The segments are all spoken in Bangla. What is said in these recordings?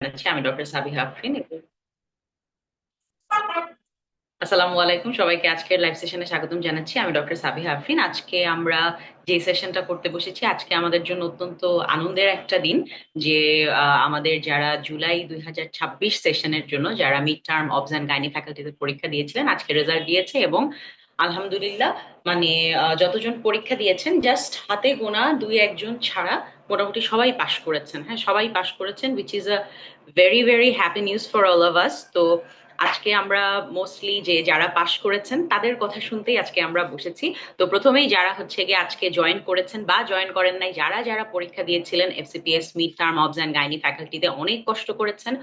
আছি। আমি ডক্টর সাবিহা আফরিন। আসসালামু আলাইকুম সবাইকে, আজকের লাইভ সেশনে স্বাগতম জানাচ্ছি। আমি ডক্টর সাবিহা আফরিন। আজকে আমরা যে সেশনটা করতে বসেছি, আজকে আমাদের জন্য অত্যন্ত আনন্দের একটা দিন। যে আমাদের যারা জুলাই 2026 সেশনের জন্য যারা mid term obs and gynae ফ্যাকাল্টিতে পরীক্ষা দিয়েছিলেন, আজকে রেজাল্ট দিয়েছে এবং আলহামদুলিল্লাহ, মানে যতজন পরীক্ষা দিয়েছেন জাস্ট হাতে গোনা দুই একজন ছাড়া মোটামুটি সবাই পাশ করেছেন। হ্যাঁ, সবাই পাশ করেছেন, which is a very very happy news for all of us. তো আজকে আমরা মোস্টলি যে যারা পাশ করেছেন তাদের কথা শুনতেই আজকে আমরা বসেছি। তো প্রথমেই যারা হচ্ছে গিয়ে আজকে জয়েন করেছেন বা জয়েন করেন নাই, যারা যারা পরীক্ষা দিয়েছিলেন FCPS mid term obs and gynae ফ্যাকাল্টিতে, অনেক কষ্ট করেছেন,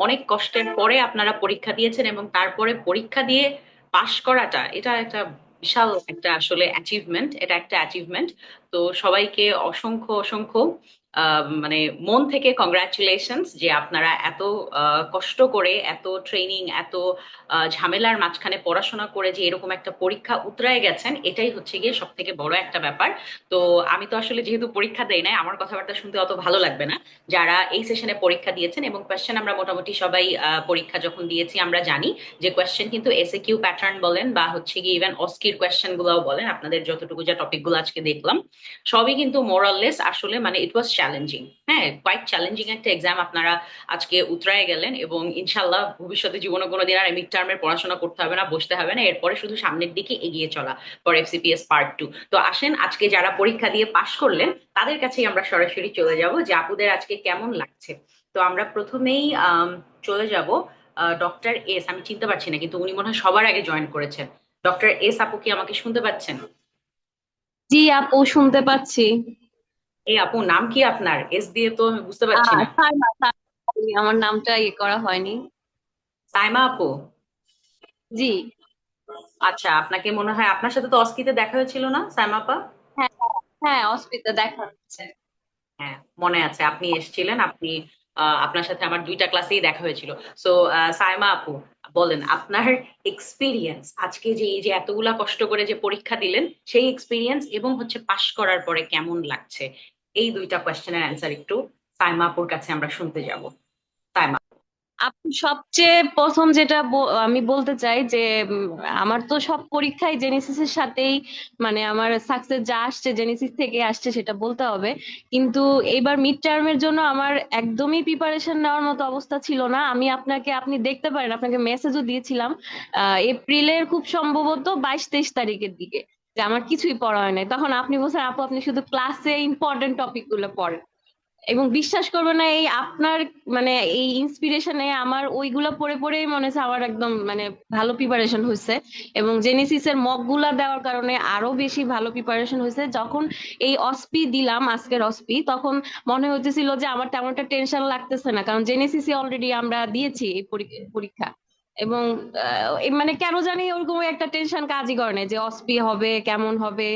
অনেক কষ্টের পরে আপনারা পরীক্ষা দিয়েছেন এবং তারপরে পরীক্ষা দিয়ে পাশ করাটা এটা একটা বিশাল একটা আসলে অ্যাচিভমেন্ট, এটা একটা অ্যাচিভমেন্ট। তো সবাইকে অসংখ্য অসংখ্য মানে মন থেকে কংগ্রাচুলেশনস যে আপনারা এত কষ্ট করে, এত ট্রেনিং, এত ঝামেলার মাঝখানে পড়াশোনা করে যে এরকম একটা পরীক্ষা উতরায় গেছেন, এটাই হচ্ছে গিয়ে সব থেকে বড় একটা ব্যাপার। তো আমি তো আসলে যেহেতু পরীক্ষা দেই নাই, আমার কথাবার্তা শুনতে অত ভালো লাগবে না। যারা এই সেশনে পরীক্ষা দিয়েছেন এবং কোয়েশ্চেন আমরা মোটামুটি সবাই পরীক্ষা যখন দিয়েছি আমরা জানি যে কোয়েশ্চেন কিন্তু এসএ কিউ প্যাটার্ন বলেন বা হচ্ছে গিয়ে ইভেন অস্কির কোয়েশ্চেন গুলাও বলেন, আপনাদের যতটুকু যা টপিক গুলো আজকে দেখলাম সবই কিন্তু মোরাললেস আসলে মানে ইট ওয়াজ চ্যালেঞ্জিং। হ্যাঁ, কোয়াইট চ্যালেঞ্জিং একটা এক্সাম আপনারা আজকে উতরায় গেলেন এবং ইনশাল্লাহ ভবিষ্যতে জীবনে কোনোদিন আর মিড টার্মের পড়াশোনা করতে হবে না, বসতে হবে না, এরপরে শুধু সামনের দিকে এগিয়ে চলা ফর এফসিপিএস পার্ট 2। তো আসেন আজকে যারা পরীক্ষা দিয়ে পাশ করলেন তাদের কাছেই আমরা সরাসরি চলে যাব যে আপুদের আজকে কেমন লাগছে। তো আমরা প্রথমেই চলে যাব ডক্টর এস। আমি চিনতে পারছি না, কিন্তু উনি মনে হয় সবার আগে জয়েন করেছেন। ডক্টর এস আপু, কি আমাকে শুনতে পাচ্ছেন? জি আপু, শুনতে পাচ্ছি। এই আপু, নাম কি আপনার? এস দিয়ে তো আমি বুঝতে পারছি না। সাইমা, আমার নামটা করা হয়নি। সাইমা আপু? জি। আচ্ছা, আপনাকে মনে হয় আপনার সাথে তো অস্কিতে দেখা হয়েছিল না সাইমা আপা? হ্যাঁ, হ্যাঁ, অস্মিতা দেখা হচ্ছে। হ্যাঁ, মনে আছে, আপনি এসেছিলেন। আপনি আপনার সাথে আমার দুইটা ক্লাসেই দেখা হয়েছিল। সো সাইমা আপু, বলেন আপনার এক্সপিরিয়েন্স আজকে, যে এই যে এতগুলা কষ্ট করে যে পরীক্ষা দিলেন সেই এক্সপিরিয়েন্স এবং হচ্ছে পাশ করার পরে কেমন লাগছে, এই দুইটা কোয়েশ্চেনের অ্যান্সার একটু সাইমা আপুর কাছে আমরা শুনতে যাব। সাইমা। আপু, সবচেয়ে প্রথম যেটা আমি বলতে চাই যে উম, আমার তো সব পরীক্ষায় জেনেসিস এর সাথেই, মানে আমার সাকসেস যা আসছে জেনেসিস থেকে আসছে সেটা বলতে হবে। কিন্তু এবার মিড টার্মের জন্য আমার একদমই প্রিপারেশন নেওয়ার মতো অবস্থা ছিল না। আপনি দেখতে পারেন, আপনাকে মেসেজও দিয়েছিলাম এপ্রিলের খুব সম্ভবত 22-23 তারিখের দিকে, যে আমার কিছুই পড়া হয় নাই। তখন আপনি বলছেন আপু আপনি শুধু ক্লাসে ইম্পর্টেন্ট টপিক গুলো পড়েন। এবং বিশ্বাস করবে না, এই আপনার মানে এই ইন্সপিরেশনে আমার ওইগুলা পড়ে পড়েই মনে হচ্ছে আমার একদম মানে ভালো প্রিপারেশন হয়েছে। এবং জেনেসিস এর মক গুলা দেওয়ার কারণে আরো বেশি ভালো প্রিপারেশন হয়েছে। যখন এই অসপি দিলাম, আজকের অসপি, তখন মনে হতেছিল যে আমার তেমন একটা টেনশন লাগতেছে না, কারণ জেনেসিস অলরেডি আমরা দিয়েছি এই পরীক্ষা। এবং মানে কেন জানি ওরকম একটা টেনশন কাজই করে না যে অসপি হবে কেমন হবে।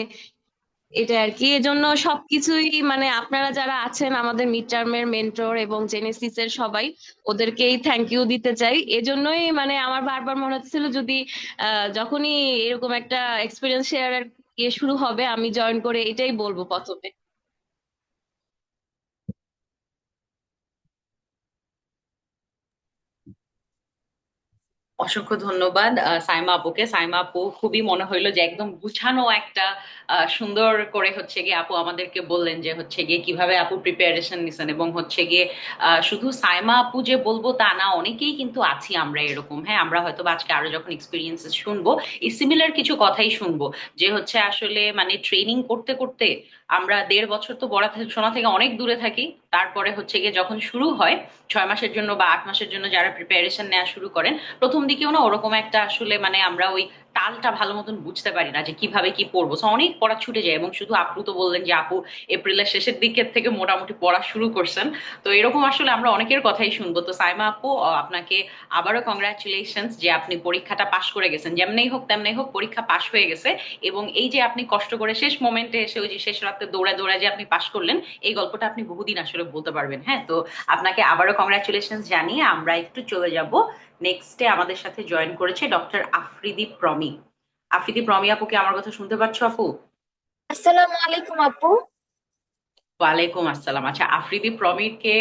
এটা আর কি, এজন্য সবকিছুই মানে আপনারা যারা আছেন আমাদের মিড টার্মের মেন্টর এবং জেনেসিস এর সবাই, ওদেরকেই থ্যাংক ইউ দিতে চাই। এজন্যই মানে আমার বারবার মনে হচ্ছিল যদি যখনই এরকম একটা এক্সপিরিয়েন্স শেয়ারের শুরু হবে আমি জয়েন করে এটাই বলবো প্রথমে। অসংখ্য ধন্যবাদ সাইমা আপুকে। সাইমা আপু খুবই মনে হইলো যে একদম গুছানো একটা সুন্দর করে হচ্ছে গিয়ে আপু আমাদেরকে বললেন যে হচ্ছে গিয়ে কিভাবে আপু প্রিপারেশন নিছেন এবং হচ্ছে গিয়ে শুধু সাইমা আপু যে বলবো তা না, অনেকেই কিন্তু আছি আমরা এরকম। হ্যাঁ, আমরা হয়তো বা আজকে আরো যখন এক্সপিরিয়েন্স শুনবো এই সিমিলার কিছু কথাই শুনবো, যে হচ্ছে আসলে মানে ট্রেনিং করতে করতে আমরা 1.5 বছর তো পড়াশোনা থেকে অনেক দূরে থাকি। তারপরে হচ্ছে গিয়ে যখন শুরু হয় 6 মাসের জন্য বা 8 মাসের জন্য যারা প্রিপারেশন নেওয়া শুরু করেন, প্রথম দিকেও না ওরকম একটা আসলে মানে আমরা ওই তালটা ভালো মতন বুঝতে পারি না যে কিভাবে কি পড়বো। So অনেক পড়া ছুটে যায় এবং শুধু আপু তো বললেন যে আপু এপ্রিলের শেষের দিকের থেকে মোটামুটি পড়া শুরু করছেন। তো এরকম আসলে আমরা অনেকের কথাই শুনবো। তো সাইমা আপু, আপনাকে আবারও কংগ্রাচুলেশনস যে আপনি পরীক্ষাটা পাশ করে গেছেন, যেমনি হোক তেমনি হোক পরীক্ষা পাশ হয়ে গেছে। এবং এই যে আপনি কষ্ট করে শেষ মোমেন্টে এসে ওই যে শেষ রাতে দৌড়ে দৌড়ে যে আপনি পাশ করলেন, এই গল্পটা আপনি বহুদিন আসলে বলতে পারবেন। হ্যাঁ, তো আপনাকে আবারও কংগ্রাচুলেশনস জানিয়ে আমরা একটু চলে যাব নেক্সটে। আমাদের সাথে জয়েন করেছে ডক্টর আফ্রিদি প্রমি। আফ্রিদি প্রমি আপু, কি আমার কথা শুনতে পাচ্ছ আপু? আসসালামু আলাইকুম আপু। ওয়ালাইকুম আসসালাম। আচ্ছা, আফ্রিদি প্রমিরকে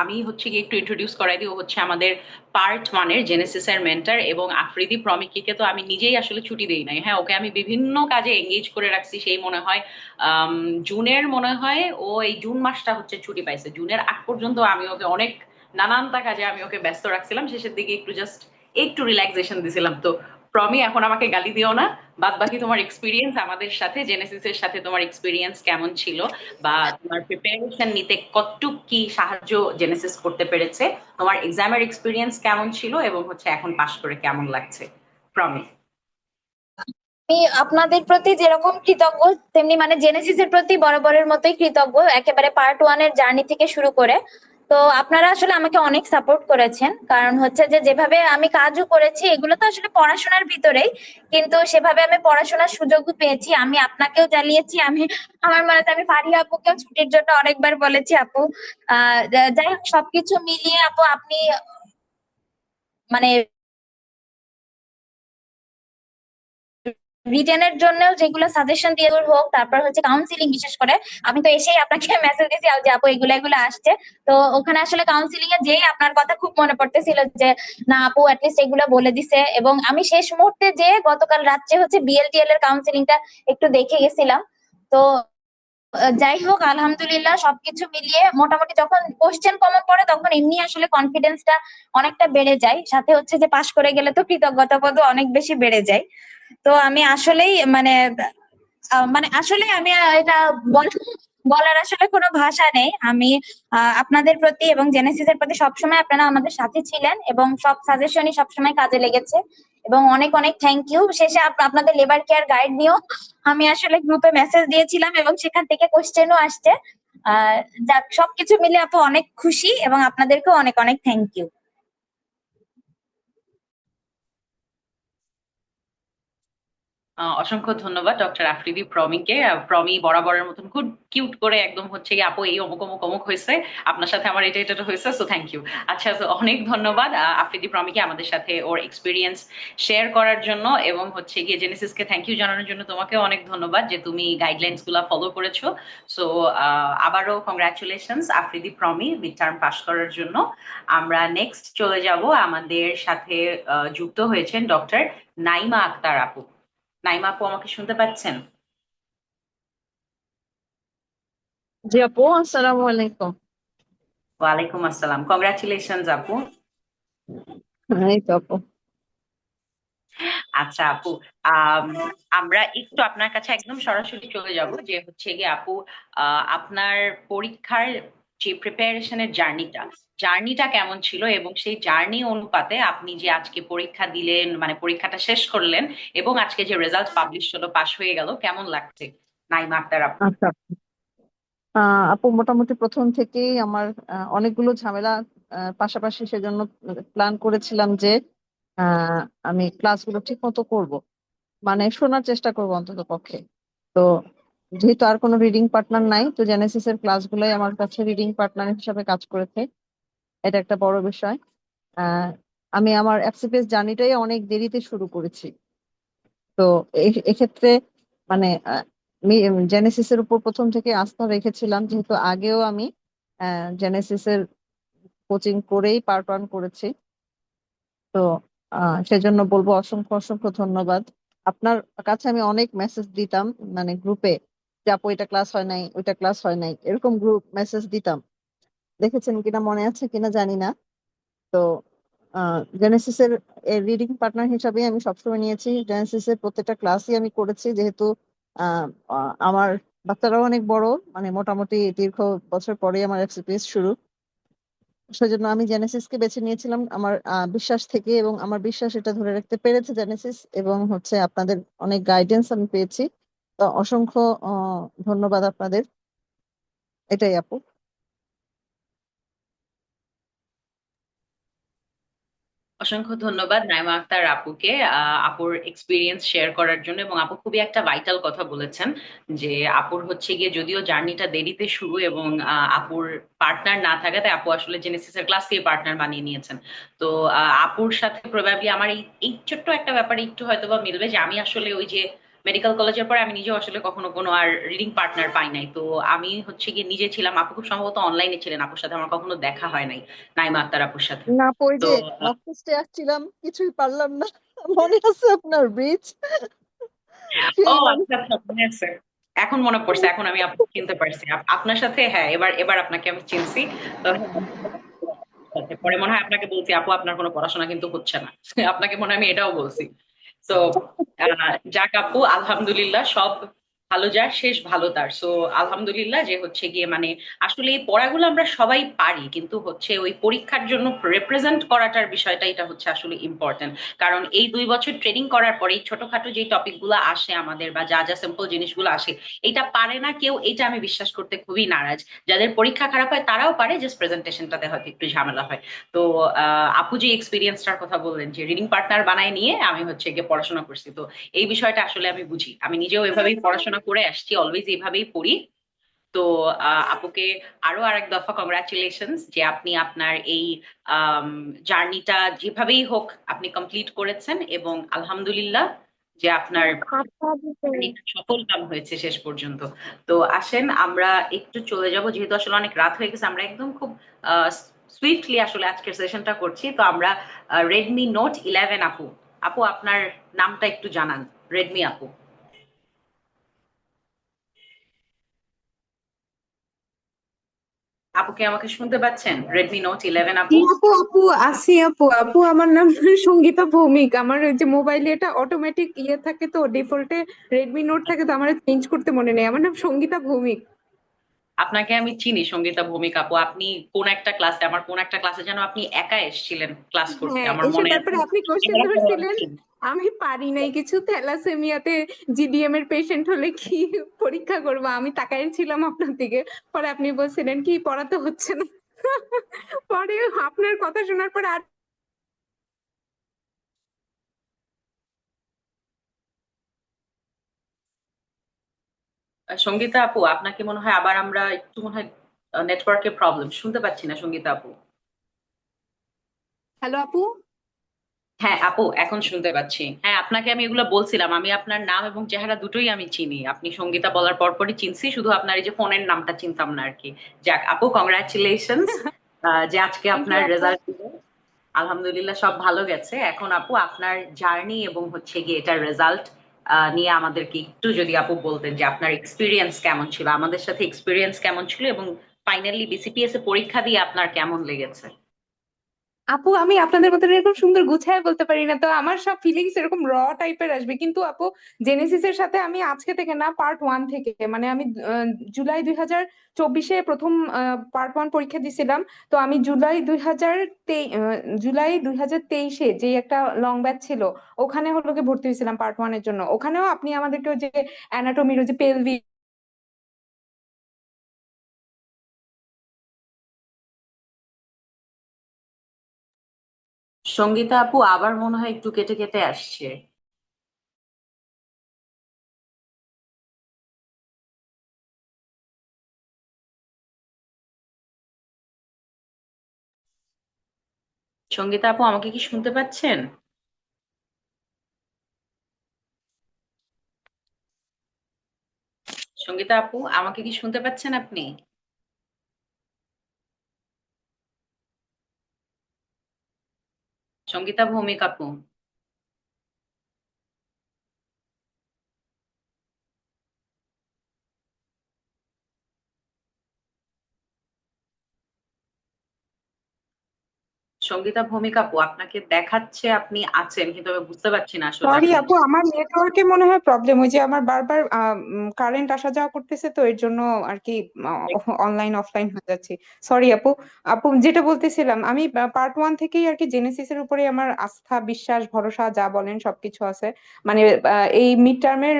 আমি হচ্ছে গিয়ে একটু ইন্ট্রোডিউস করাই দিই। ও হচ্ছে আমাদের পার্ট 1-এর জেনেসিসের মেন্টর, এবং আফ্রিদি প্রমিকে তো আমি নিজেই আসলে ছুটি দেই নাই। হ্যাঁ, ওকে আমি বিভিন্ন কাজে এঙ্গেজ করে রাখছি। সেই মনে হয় আম, জুনের মনে হয় ও এই জুন মাসটা হচ্ছে ছুটি পাইছে। জুনের আগ পর্যন্ত আমি ওকে অনেক নানানটা কাজে আমি ওকে ব্যস্ত রাখছিলাম। শেষের দিকে একটু জাস্ট একটু রিল্যাক্সেশন দিছিলাম। তো প্রমি, এখন আমাকে গালি দিও না। বাদ বাকি তোমার এক্সপিরিয়েন্স আমাদের সাথে, জেনেসিসের সাথে তোমার এক্সপিরিয়েন্স কেমন ছিল, বা তোমার প্রিপারেশন নিতে কতটুক কি সাহায্য জেনেসিস করতে পেরেছে, তোমার এক্সামের এক্সপিরিয়েন্স কেমন ছিল, এবং হচ্ছে এখন পাশ করে কেমন লাগছে। প্রমি। আমি আপনাদের প্রতি যেরকম কৃতজ্ঞ, তেমনি মানে জেনেসিসের প্রতি বরাবরের মতোই কৃতজ্ঞ, একেবারে পার্ট 1-এর জার্নি থেকে শুরু করে। তো আপনারা আসলে আমাকে অনেক সাপোর্ট করেছেন, কারণ হচ্ছে যে যেভাবে আমি কাজও করেছি এগুলো তো আসলে পড়াশোনার ভিতরেই, কিন্তু সেভাবে আমি পড়াশোনার সুযোগও পেয়েছি। আমি আপনাকেও জ্বালিয়েছি, আমি আমার মনে হয় আমি ফারিয়া আপুকেও ছুটির জন্য অনেকবার বলেছি। আপু যাই হোক, সবকিছু মিলিয়ে আপু আপনি মানে রিটেনের জন্যও যেগুলো সাজেশন দিয়ে হোক, তারপর হচ্ছে কাউন্সিলিং, বিশেষ করে আমি তো এসেই আপনাকে মেসেজ দিয়েছি যে আপু এগুলো এগুলো আসছে। তো ওখানে আসলে কাউন্সিলিং এ যেই আপনার কথা খুব মনে পড়তেছিল যে না আপু অ্যাটলিস্ট এগুলো বলে দিছে, এবং আমি শেষ মুহূর্তে যে গতকাল রাত্রে হচ্ছে বিএলটিএল এর কাউন্সিলিংটা একটু দেখে গেছিলাম। তো যাই হোক, আলহামদুলিল্লাহ সবকিছু মিলিয়ে মোটামুটি যখন কোশ্চেন কমন পড়ে তখন এমনি আসলে কনফিডেন্সটা অনেকটা বেড়ে যায়, সাথে হচ্ছে যে পাশ করে গেলে তো কৃতজ্ঞতা বোধও অনেক বেশি বেড়ে যায়। তো আমি আসলেই মানে আসলে আমি এটা বলার আসলে কোনো ভাষা নেই। আমি আপনাদের প্রতি এবং জেনেসিসের প্রতি সবসময় আপনারা আমাদের সাথে ছিলেন, এবং সব সাজেশনই সবসময় কাজে লেগেছে। এবং অনেক অনেক থ্যাংক ইউ। শেষে আপনাদের লেবার কেয়ার গাইড নিয়েও আমি আসলে গ্রুপে মেসেজ দিয়েছিলাম, এবং সেখান থেকে কোশ্চেনও আসছে। আহ যাক, সবকিছু মিলে আপু অনেক খুশি, এবং আপনাদেরকেও অনেক অনেক থ্যাংক ইউ। অসংখ্য ধন্যবাদ ডক্টর আফ্রিদি প্রমিকে। প্রমি বরাবরের মতন খুব কিউট করে একদম হচ্ছে কি, আপু এই অমুক অমুক অমুক হয়েছে, আপনার সাথে আমার এটা এটা হয়েছে, সো থ্যাংক ইউ। আচ্ছা, তো অনেক ধন্যবাদ আফ্রিদি প্রমিকে আমাদের সাথে ওর এক্সপিরিয়েন্স শেয়ার করার জন্য, এবং হচ্ছে গিয়ে জেনেসিসকে থ্যাংক ইউ জানানোর জন্য তোমাকেও অনেক ধন্যবাদ যে তুমি গাইডলাইন্স গুলা ফলো করেছো। সো আবারও congratulations Afridi Promi mid term pass করার জন্য। আমরা নেক্সট চলে যাব, আমাদের সাথে যুক্ত হয়েছেন ডক্টর নাইমা আক্তার আপু। নাইমা আপু, আমাকে শুনতে পাচ্ছেন? জি আপু, আসসালামু আলাইকুম। ওয়ালাইকুম আসসালাম। কংগ্রাচুলেশনস আপু। এই তো আপু। আচ্ছা আপু, আম, আমরা একটু আপনার কাছে একদম সরাসরি চলে যাব, যে হচ্ছে গিয়ে আপু, আপনার পরীক্ষার যে প্রিপারেশনের জার্নিটা, জার্নিটা কেমন ছিল, এবং সেই জার্নি অনুপাতে আপনি যে আজকে পরীক্ষা দিলেন, মানে পরীক্ষাটা শেষ করলেন, এবং আজকে যে রেজাল্ট পাবলিশ হলো, পাশ হয়ে গেল, কেমন লাগছে? নাইমা আক্তার আপু। আচ্ছা আপু, মোটামুটি প্রথম থেকেই আমার অনেকগুলো ঝামেলা পাশাপাশি, সেজন্য প্ল্যান করেছিলাম যে আহ, আমি ক্লাসগুলো ঠিক মতো করবো, মানে শোনার চেষ্টা করবো অন্তত পক্ষে। তো যেহেতু আর কোনো রিডিং পার্টনার নাই, তো জেনেসিস এর ক্লাসগুলোই আমার কাছে রিডিং পার্টনার হিসাবে কাজ করেছে। এটা একটা বড় বিষয়। আহ আমি আমার এফসিপিএস জার্নিটাই অনেক দেরিতে শুরু করেছি। তো এক্ষেত্রে মানে আমি জেনেসিসের উপর প্রথম থেকে আস্থা রেখেছিলাম, যেহেতু আগেও আমি জেনেসিসের কোচিং করেই পার্ট 1 করেছি। তো সেজন্য বলবো অসংখ্য অসংখ্য ধন্যবাদ। আপনার কাছে আমি অনেক মেসেজ দিতাম, মানে গ্রুপে, যে আপু এটা ক্লাস হয় নাই, ওইটা ক্লাস হয় নাই, এরকম গ্রুপ মেসেজ দিতাম। দেখেছেন কিনা মনে আছে কিনা জানি না। তো জেনেসিসের রিডিং পার্টনার হিসাবে আমি সবসময় নিয়েছি। জেনেসিসের প্রত্যেকটা ক্লাসই আমি করেছি, যেহেতু আহ, আমার বাচ্চারাও অনেক বড়, মানে মোটামুটি দীর্ঘ বছর পরে আমার এফসিপিএস শুরু। সেজন্য আমি জেনেসিসকে বেছে নিয়েছিলাম আমার বিশ্বাস থেকে, এবং আমার বিশ্বাস এটা ধরে রাখতে পেরেছে জেনেসিস, এবং হচ্ছে আপনাদের অনেক গাইডেন্স আমি পেয়েছি। তো অসংখ্য ধন্যবাদ আপনাদের। এটাই আপু। অসংখ্য ধন্যবাদ নাইমা আক্তার আপুকে আপুর এক্সপিরিয়েন্স শেয়ার করার জন্য। এবং আপু খুবই একটা ভাইটাল কথা বলেছেন, যে আপুর হচ্ছে গিয়ে যদিও জার্নিটা দেরিতে শুরু, এবং আপুর পার্টনার না থাকাতে আপু আসলে জেনেসিসের ক্লাসকেই পার্টনার বানিয়ে নিয়েছেন। তো আপুর সাথে প্রবাবলি আমার এই এই ছোট্ট একটা ব্যাপারে একটু হয়তো বা মিলবে, যে আমি আসলে ওই যে মেডিকেল কলেজের পরে আমি নিজেও আসলে কখনো কোনো আর রিডিং পার্টনার পাই নাই। তো আমি হচ্ছে গিয়ে নিজে ছিলাম, আপু খুব সম্ভবত অনলাইনে ছিলেন, আপুর সাথে আমার কখনো দেখা হয় নাই, নাইমা আক্তার আপুর সাথে। না আপু, ওই তো যে মক টেস্টে আসছিলাম, কিছুই পারলাম না। মনে আছে আপনার ব্রিজ? ও সেই মানে আচ্ছা আচ্ছা, মনে আছে, এখন মনে পড়ছে, এখন আমি আপনাকে চিনতে পারছি। আপনার সাথে, হ্যাঁ, এবার এবার আপনাকে আমি চিনছি। তো হ্যাঁ, পরে মনে হয় আপনাকে বলছি আপু আপনার কোনো পড়াশোনা কিন্তু হচ্ছে না। আপনাকে মনে হয় আমি এটাও বলছি। তো যাক আপু, আলহামদুলিল্লাহ, সব ভালো যার শেষ ভালো তার। সো আলহামদুলিল্লাহ যে হচ্ছে গিয়ে মানে আসলে এই পড়াগুলো আমরা সবাই পারি, কিন্তু হচ্ছে ওই পরীক্ষার জন্য রিপ্রেজেন্ট করাটার বিষয়টা, এটা হচ্ছে আসলে ইম্পর্টেন্ট। কারণ এই 2 বছর ট্রেনিং করার পরে এই ছোটখাটো যে টপিক গুলো আসে আমাদের, বা যা যা সিম্পল জিনিসগুলো আসে, এটা পারে না কেউ, এটা আমি বিশ্বাস করতে খুবই নারাজ। যাদের পরীক্ষা খারাপ হয় তারাও পারে, জাস্ট প্রেজেন্টেশনটাতে হয়তো একটু ঝামেলা হয়। তো আপু যে এক্সপিরিয়েন্সটার কথা বললেন যে রিডিং পার্টনার বানায় নিয়ে আমি হচ্ছে গিয়ে পড়াশোনা করছি, তো এই বিষয়টা আসলে আমি বুঝি, আমি নিজেও এভাবেই পড়াশোনা করে আসছি, অলওয়েজ এইভাবেই পড়ি। তো আপুকে আরো আরেক দফা কংগ্রাচুলেশনস যে আপনি আপনার এই জার্নিটা যেভাবেই হোক আপনি কমপ্লিট করেছেন, এবং আলহামদুলিল্লাহ যে আপনার journey-টা সফল কাম হয়েছে শেষ পর্যন্ত। তো আসেন আমরা একটু চলে যাব, যেহেতু আসলে অনেক রাত হয়ে গেছে, আমরা একদম খুব সুইফটলি আসলে আজকের সেশনটা করছি। তো আমরা রেডমি নোট 11 আপু, আপু আপনার নামটা একটু জানান। রেডমি আপু, আপু কি আমাকে শুনতে পাচ্ছেন? রেডমি নোট 11 জি আপু। আপু, আপু আছি আপু। আপু আমার নাম সঙ্গীতা ভৌমিক। আমার ওই যে মোবাইলে এটা অটোমেটিক ইয়ে থাকে, তো ডিফল্টে রেডমি নোট থাকে, তো আমার চেঞ্জ করতে মনে নেই। আমার নাম সঙ্গীতা ভৌমিক। আপনাকে আমি চিনি সঙ্গীতা ভৌমিক আপু, আপনি কোন একটা ক্লাসে, আমার কোন একটা ক্লাসে যেন আপনি একা এসেছিলেন ক্লাস করতে, হ্যাঁ, আমার এসে মনে আছে। তারপরে আপনি কোশ্চেন এবার আর কোনো ধরছিলেন। আছে? আমি পারি নাই কিছু, থ্যালাসেমিয়াতে জিডিএম এর পেশেন্ট হলে কি পরীক্ষা করবো, আমি তাকাই ছিলাম আপনার দিকে। পরে আপনি বলছিলেন কি পড়াতে হচ্ছে না। পরে আপনার কথা শোনার পর আর সঙ্গীতা আপু, আপনাকে মনে হয় আবার আমরা একটু মনে হয় নেটওয়ার্কের প্রবলেম, শুনতে পাচ্ছি না সঙ্গীতা আপু। হ্যালো আপু। হ্যাঁ আপু, এখন শুনতে পাচ্ছি। হ্যাঁ, আপনাকে আমি এগুলো বলছিলাম, আমি আপনার নাম এবং চেহারা দুটোই আমি চিনি, আপনি সঙ্গীতা বলার পরপরই চিনছি, শুধু আপনার এই যে ফোনের নামটা চিনতাম না আর কি। যাক আপু, কংগ্রাচুলেশনস যে আজকে থ্যাংক ইউ আপনার আপু। রেজাল্ট। আলহামদুলিল্লাহ সব ভালো গেছে। এখন আপু আপনার জার্নি এবং হচ্ছে গিয়ে এটার রেজাল্ট নিয়ে আমাদেরকে একটু যদি আপু বলতেন যে আপনার এক্সপিরিয়েন্স কেমন ছিল, আমাদের সাথে এক্সপিরিয়েন্স কেমন ছিল, এবং ফাইনালি বিসিপিএস এ পরীক্ষা দিয়ে আপনার কেমন লেগেছে। আপু আমি আপনাদের মতন এরকম সুন্দর গুছায় বলতে পারি না, তো আমার সব ফিলিংস এরকম র টাইপের আসবে। কিন্তু আপু জেনেসিস এর সাথে আমি আজকে থেকে না, পার্ট 1 থেকে, মানে আমি জুলাই 2024-এ প্রথম পার্ট 1 পরীক্ষা দিছিলাম। তো আমি জুলাই 2023-এ যে একটা লং ব্যাচ ছিল, ওখানে হলো গিয়ে ভর্তি হয়েছিলাম পার্ট 1 এর জন্য। ওখানেও আপনি আমাদেরকে ওই যে অ্যানাটমির ওই যে পেলভি। সঙ্গীতা আপু আবার মনে হয় একটু কেটে কেটে আসছে। সঙ্গীতা আপু আমাকে কি শুনতে পাচ্ছেন? সঙ্গীতা আপু আমাকে কি শুনতে পাচ্ছেন আপনি? সঙ্গীতা ভৌমিক আপু। সঙ্গীতা ভৌমিক আপু, আপনাকে দেখাচ্ছে আপনি আছেন, কিন্তু আমি বুঝতে পারছি না আসলে সরি আপনি। আপু, আমার নেটওয়ার্কে মনে হয় প্রবলেম। ওই যে আমার বারবার কারেন্ট আসা যাওয়া করতেছে, তো এর জন্য আর কি অনলাইন অফলাইন হয়ে যাচ্ছে। সরি আপু। আপু যেটা বলতেছিলাম, আমি পার্ট 1 থেকেই আর কি জেনেসিস এর উপরে আমার আস্থা, বিশ্বাস, ভরসা যা বলেন সবকিছু আছে। মানে এই মিড টার্মের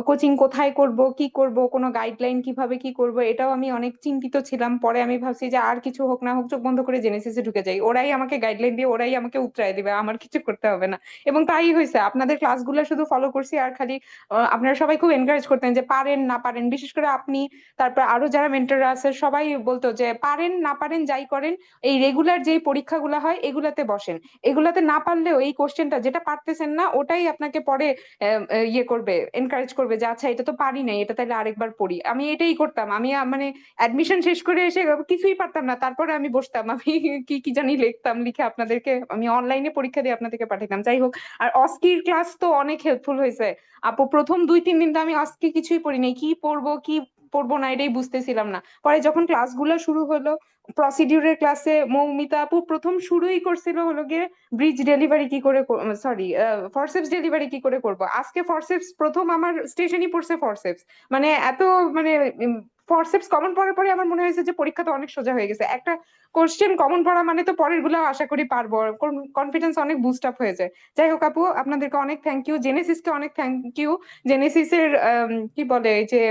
কোচিং কোথায় করব, কি করব, কোনো গাইডলাইন কিভাবে কি করব, এটাও আমি অনেক চিন্তিত ছিলাম। পরে আমি ভাবছি যে আর কিছু হোক না হোক চোখ বন্ধ করে জেনেসিসে ঢুকে যাই, ওরাই আমাকে গাইডলাইন দিয়ে ওরাই আমাকে উতরাই দিবে, আমার কিছু করতে হবে না। এবং তাই হয়েছে, আপনাদের ক্লাসগুলো শুধু ফলো করছি আর খালি আপনারা সবাই খুব এনকারেজ করতেন যে পারেন না পারেন, বিশেষ করে আপনি, তারপর আরো যারা মেন্টররা আছে সবাই বলতো যে পারেন না পারেন যাই করেন, এই রেগুলার যেই পরীক্ষাগুলো হয় এগুলাতে বসেন, এগুলাতে না পারলেও এই কোশ্চেনটা যেটা পারতেছেন না ওটাই আপনাকে পরে ইয়ে করবে, এনকারেজ করবে যে আচ্ছা এটা তো পারি নাই, এটা তাহলে আরেকবার পড়ি। আমি এটাই করতাম। আমি মানে অ্যাডমিশন শেষ করে এসে কিছুই পারতাম না, তারপরে আমি বসতাম, আমি কি কি জানি লিখতাম, লিখে আপনাদেরকে আমি অনলাইনে পরীক্ষা দিয়ে আপনাদেরকে পাঠাতাম। যাই হোক, আর অস্কির ক্লাস তো অনেক হেল্পফুল হয়েছে আপু। প্রথম 2-3 দিন তো আমি অস্কি কিছুই পড়ি নাই, কি পড়বো কি পড়বো না এটাই বুঝতেছিলাম না। পরে যখন ক্লাসগুলো শুরু হলো, প্রসিডিউরের ক্লাসে মৌমিতা আপু প্রথম শুরুই করছিল হলো গিয়ে ব্রিজ ডেলিভারি কি করে, সরি ফরসেপস ডেলিভারি কি করে করব। আজকে ফরসেপস প্রথম আমার স্টেশনই পড়ছে ফরসেপস, মানে এত মানে ফরসেপস কমন পড়ার পরে আমার মনে হয়েছে যে পরীক্ষা তো অনেক সোজা হয়ে গেছে। একটা কোশ্চেন কমন পড়া মানে তো পরের গুলো আশা করি পারবো, কনফিডেন্স অনেক বুস্ট আপ হয়ে যায়। যাই হোক আপু, আপনাদেরকে অনেক থ্যাংক ইউ, জেনেসিসকে অনেক থ্যাংক ইউ। জেনেসিসের কি বলে এই যে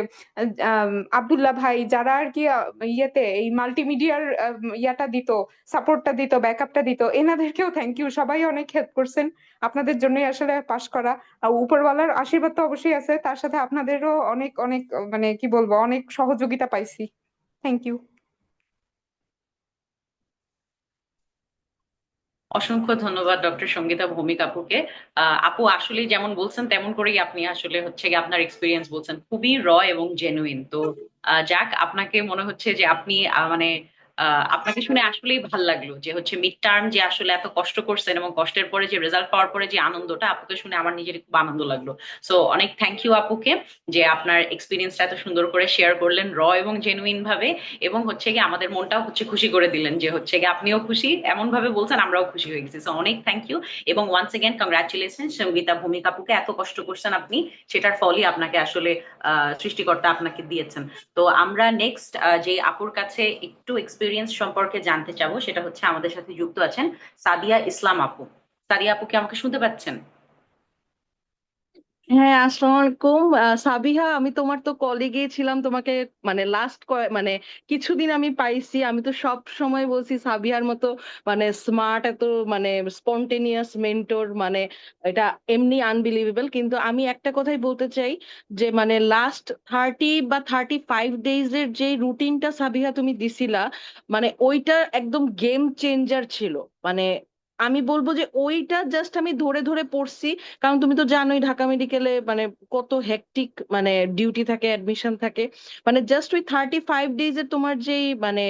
আব্দুল্লাহ ভাই, যারা আর কি ইয়েতে এই মাল্টিমিডিয়ার ইয়াটা দিত, সাপোর্টটা দিত, ব্যাকআপটা দিত, এনাদেরকেও থ্যাংক ইউ। সবাই অনেক হেল্প করছেন, আপনাদের জন্যই আসলে পাশ করা। আর উপরওয়ালার আশীর্বাদ তো অবশ্যই আছে, তার সাথে আপনাদেরও অনেক অনেক মানে কি বলবো, অনেক সহযোগিতা পাইছি। Thank you. অসংখ্য ধন্যবাদ ডক্টর সঙ্গীতা ভৌমিক আপুকে। আপু আসলে যেমন বলছেন তেমন করেই আপনি আসলে হচ্ছে গিয়ে আপনার এক্সপিরিয়েন্স বলছেন, খুবই র এবং জেনুইন। তো যাক, আপনাকে মনে হচ্ছে যে আপনি মানে আপনাকে শুনে আসলেই ভাল লাগলো যে হচ্ছে মিড টার্ম যে আসলে এত কষ্ট করছেন এবং কষ্টের পরে যে রেজাল্ট পাওয়ার পরে যে আনন্দটা, আপুকে শুনে আমার নিজের খুব আনন্দ লাগলো। সো অনেক থ্যাংক ইউ আপুকে যে আপনার এক্সপিরিয়েন্সটা এত সুন্দর করে শেয়ার করলেন র এবং জেনুইন ভাবে, এবং হচ্ছে গিয়ে আমাদের মনটাও হচ্ছে খুশি করে দিলেন যে হচ্ছে গিয়ে আপনিও খুশি এমন ভাবে বলছেন, আমরাও খুশি হয়ে গেছি। সো অনেক থ্যাংক ইউ। এবং once again congratulation Sangeeta Bhowmik আপুকে, এত কষ্ট করছেন আপনি, সেটার ফলই আপনাকে আসলে সৃষ্টিকর্তা আপনাকে দিয়েছেন। তো আমরা নেক্সট যে আপুর কাছে একটু এক্সপিরিয়েন্স সম্পর্কে জানতে চাবো, সেটা হচ্ছে আমাদের সাথে যুক্ত আছেন সাদিয়া ইসলাম আপু। সাদিয়া আপু কি আমাকে শুনতে পাচ্ছেন? হ্যাঁ, আসসালামু আলাইকুম। সাবিহা, আমি তোমার তো কলিগই ছিলাম, তোমাকে মানে লাস্ট মানে কিছুদিন আমি পাইছি। আমি তো সব সময় বলছি সাবিহার মতো মানে স্মার্ট, এত মানে স্পন্টেনিয়াস মেন্টর, মানে এটা এমনি আনবিলিভেবল। কিন্তু আমি একটা কথাই বলতে চাই যে মানে লাস্ট 30 বা 35 ডেজ এর যে রুটিনটা সাবিহা তুমি দিছিলা, মানে ওইটা একদম গেম চেঞ্জার ছিল। মানে আমি বলবো যে ওইটা জাস্ট আমি ধরে ধরে পড়ছি, কারণ তুমি তো জানোই ঢাকা মেডিকেলে মানে কত হেক্টিক মানে ডিউটি থাকে, অ্যাডমিশন থাকে। মানে জাস্ট ওই 35 ডেজ এর তোমার যেই মানে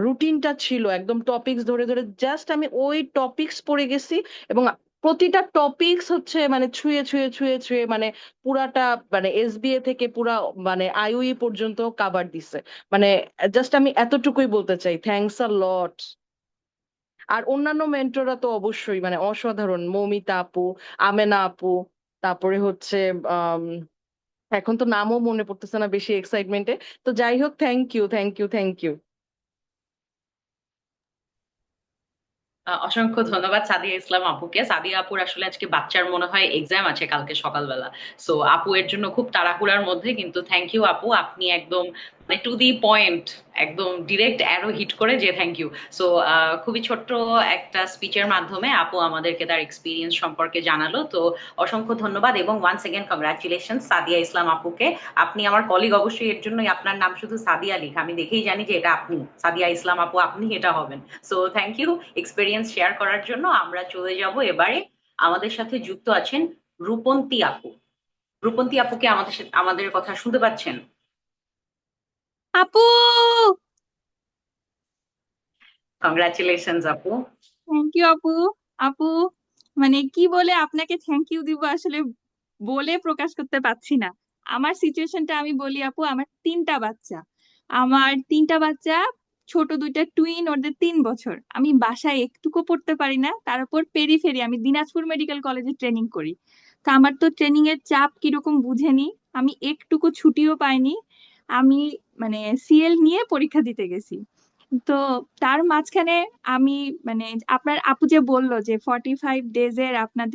রুটিনটা ছিল, একদম টপিকস ধরে ধরে জাস্ট আমি ওই টপিকস পড়ে গেছি। এবং প্রতিটা টপিকস হচ্ছে মানে ছুঁয়ে ছুঁয়ে ছুঁয়ে ছুঁয়ে মানে পুরাটা মানে এসবিএ থেকে পুরা মানে আইইউই পর্যন্ত কাভার দিছে। মানে জাস্ট আমি এতটুকুই বলতে চাই, থ্যাঙ্কস আ লট। আর অন্যান্য মেন্টররা তো অবশ্যই মানে অসাধারণ, মৌমিতা আপু, আমেনা আপু, তারপরে হচ্ছে আম, এখন তো নামও মনে পড়তেছে না বেশি এক্সাইটমেন্টে। তো যাই হোক, thank you, thank you, thank you. অসংখ্য ধন্যবাদ সাদিয়া ইসলাম আপুকে। সাদিয়া আপুর আসলে আজকে বাচ্চার মনে হয় এক্সাম আছে কালকে সকালবেলা। সো আপু এর জন্য খুব তাড়াহুড়ার মধ্যে, কিন্তু থ্যাংক ইউ আপু, আপনি একদম মানে টু দি পয়েন্ট, একদম ডিরেক্ট অ্যারো হিট করে যে থ্যাংক ইউ। সো খুবই ছোট্ট একটা স্পিচের মাধ্যমে আপু আমাদেরকে তার এক্সপিরিয়েন্স সম্পর্কে জানালো। তো অসংখ্য ধন্যবাদ এবং ওয়ান্স এগেন কংগ্রাচুলেশন সাদিয়া ইসলাম আপুকে। আপনি আমার কলিগ, অবশ্যই এর জন্যই আপনার নাম শুধু সাদিয়া লিখা, আমি দেখেই জানি যে এটা আপনি, সাদিয়া ইসলাম আপু আপনি এটা হবেন। So thank you experience share করার জন্য। আমরা চলে যাব এবারে, আমাদের সাথে যুক্ত আছেন রূপন্তী আপু। রূপন্তী আপুকে আমাদের সাথে আমাদের কথা শুনতে পাচ্ছেন? আপু, কংগ্রাচুলেশনস আপু। থ্যাংক ইউ আপু। আপু, মানে কি বলে আপনাকে থ্যাংক ইউ দিব আসলে বলে প্রকাশ করতে পারছি না। আমার সিচুয়েশনটা আমি বলি আপু, আমার তিনটা বাচ্চা, ছোট দুইটা টুইন, ওদের 3 বছর। আমি বাসায় একটুকু পড়তে পারি না, তার উপর পেরিফেরি, আমি দিনাজপুর মেডিকেল কলেজে ট্রেনিং করি। তো আমার তো ট্রেনিং এর চাপ কিরকম বুঝেনি, আমি একটুকু ছুটিও পাইনি। আমি মানে সিএল নিয়ে পরীক্ষা দিতে গেছি। তো তার মাঝখানে আমি মানে আপনার আপু যে বললো যে 45 ডেজ এর আপনার